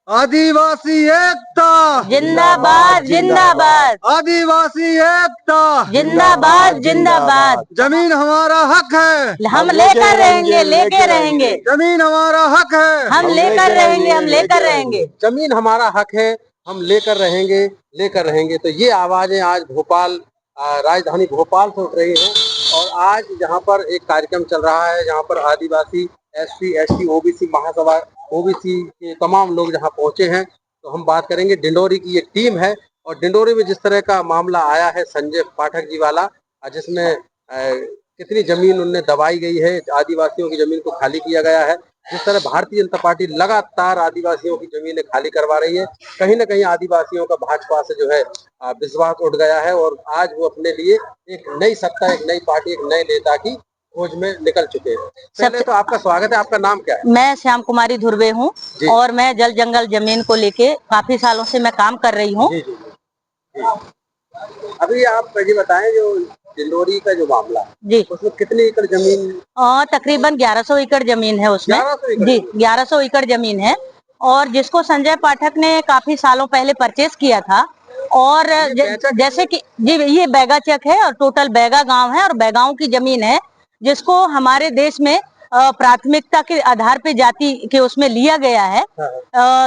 आदिवासी एकता जिंदाबाद जिंदाबाद, आदिवासी एकता जिंदाबाद जिंदाबाद। जमीन हमारा हक है, हम लेकर रहेंगे, लेके रहेंगे। जमीन हमारा हक है, हम लेकर रहेंगे, हम लेकर रहेंगे। जमीन हमारा हक है, हम लेकर रहेंगे, लेकर रहेंगे। तो ये आवाजें आज भोपाल, राजधानी भोपाल से उठ रही हैं। और आज जहाँ पर एक कार्यक्रम चल रहा है, जहाँ पर आदिवासी, एससी, एसटी, ओबीसी महासभा, ओबीसी के तमाम लोग जहाँ पहुंचे हैं, तो हम बात करेंगे। डिंडोरी की एक टीम है और डिंडोरी में जिस तरह का मामला आया है संजय पाठक जी वाला, जिसमें कितनी जमीन उनने दबाई गई है, आदिवासियों की जमीन को खाली किया गया है। जिस तरह भारतीय जनता पार्टी लगातार आदिवासियों की जमीनें खाली करवा रही है, कहीं ना कहीं आदिवासियों का भाजपा से जो है विश्वास उठ गया है और आज वो अपने लिए एक नई सत्ता, एक नई पार्टी, एक नए नेता की खोज में निकल चुके हैं। पहले तो आपका स्वागत है। आपका नाम क्या है? मैं श्याम कुमारी धुर्वे हूँ और मैं जल जंगल जमीन को लेके काफी सालों से मैं काम कर रही हूँ। अभी आप मुझे बताएं, जो डिंडोरी का जो मामला जी, उसमें कितनी एकड़ जमीन? तकरीबन 1100 एकड़ जमीन है उसमें। 1100 एकड़? जी, 1100 एकड़ जमीन है और जिसको संजय पाठक ने काफी सालों पहले परचेज किया था। और जैसे कि जी, ये बैगा चक है और टोटल बैगा गांव है और बैगाओं की जमीन है, जिसको हमारे देश में प्राथमिकता के आधार पे जाति के उसमें लिया गया है।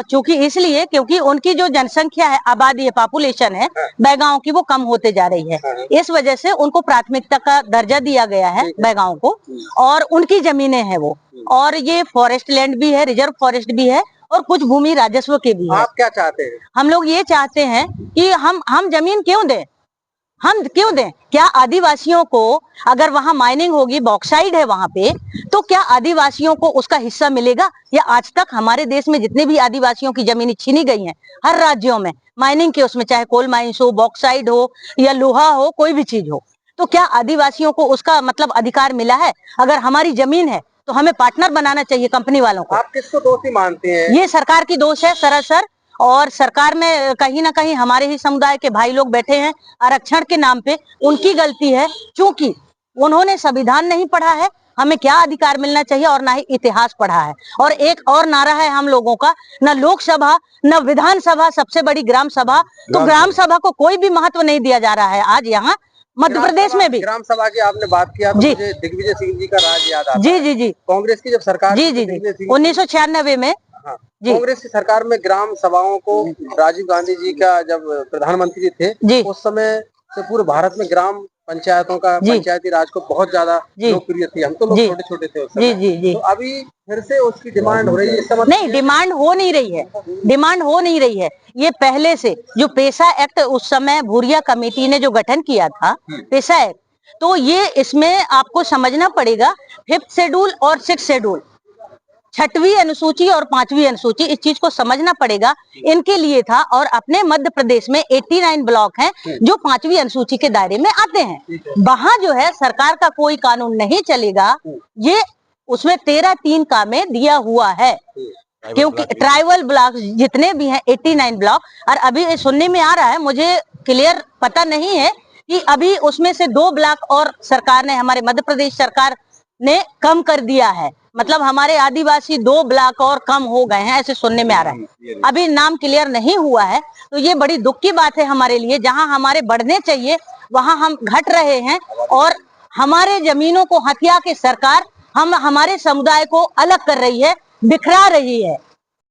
चूंकि इसलिए क्योंकि उनकी जो जनसंख्या है, आबादी है, पॉपुलेशन है बैगाओं की, वो कम होते जा रही है। इस वजह से उनको प्राथमिकता का दर्जा दिया गया है बैगाओं को, और उनकी जमीनें हैं वो। और ये फॉरेस्ट लैंड भी है, रिजर्व फॉरेस्ट भी है और कुछ भूमि राजस्व के भी है। आप क्या चाहते हैं? हम लोग ये चाहते हैं कि हम जमीन क्यों दें, हम क्यों दें? क्या आदिवासियों को, अगर वहां माइनिंग होगी, बॉक्साइड है वहां पे, तो क्या आदिवासियों को उसका हिस्सा मिलेगा? या आज तक हमारे देश में जितने भी आदिवासियों की जमीनें छीनी गई हैं हर राज्यों में माइनिंग के उसमें, चाहे कोल माइंस हो, बॉक्साइड हो या लोहा हो, कोई भी चीज हो, तो क्या आदिवासियों को उसका मतलब अधिकार मिला है? अगर हमारी जमीन है तो हमें पार्टनर बनाना चाहिए कंपनी वालों को। आप किसको दोषी मानते हैं? ये सरकार की दोष है सरासर, और सरकार में कहीं ना कहीं हमारे ही समुदाय के भाई लोग बैठे हैं आरक्षण के नाम पे, उनकी गलती है। क्योंकि उन्होंने संविधान नहीं पढ़ा है, हमें क्या अधिकार मिलना चाहिए, और ना ही इतिहास पढ़ा है। और एक और नारा है हम लोगों का, न लोकसभा न विधानसभा, सबसे बड़ी ग्राम सभा। तो ग्राम सभा को कोई भी महत्व नहीं दिया जा रहा है आज यहाँ मध्य प्रदेश में भी। ग्राम सभा की आपने बात किया तो मुझे दिग्विजय सिंह जी का राज याद आता है। जी, कांग्रेस की जब सरकार, जी, 1996 में कांग्रेस की सरकार में ग्राम सभाओं को राजीव गांधी जी का जब प्रधानमंत्री थे, उस समय से पूरे भारत में ग्राम पंचायतों का, पंचायती राज को बहुत ज्यादा लोकप्रिय थी। हम तो लोग छोटे छोटे थे उस समय। तो अभी फिर से उसकी डिमांड हो रही है? नहीं, डिमांड हो नहीं रही है, डिमांड हो नहीं रही है। ये पहले से जो पेशा एक्ट उस समय भूरिया कमेटी ने जो गठन किया था, पेशा एक्ट, तो ये इसमें आपको समझना पड़ेगा 5th शेड्यूल और 6th शेड्यूल, 6वीं अनुसूची और 5वीं अनुसूची, इस चीज को समझना पड़ेगा, इनके लिए था। और अपने मध्य प्रदेश में 89 ब्लॉक हैं जो 5वीं अनुसूची के दायरे में आते हैं। वहां जो है सरकार का कोई कानून नहीं चलेगा, ये उसमें 13(3) का में दिया हुआ है। क्योंकि ट्राइबल ब्लॉक जितने भी हैं 89 ब्लॉक, और अभी सुनने में आ रहा है, मुझे क्लियर पता नहीं है कि अभी उसमें से 2 ब्लॉक और सरकार ने, हमारे मध्य प्रदेश सरकार ने कम कर दिया है। मतलब हमारे आदिवासी 2 ब्लॉक और कम हो गए हैं, ऐसे सुनने में आ रहा है। अभी नाम क्लियर नहीं हुआ है, तो ये बड़ी दुख की बात है हमारे लिए। जहां हमारे बढ़ने चाहिए वहां हम घट रहे हैं, और हमारे जमीनों को हथिया के सरकार हमारे समुदाय को अलग कर रही है, बिखरा रही है।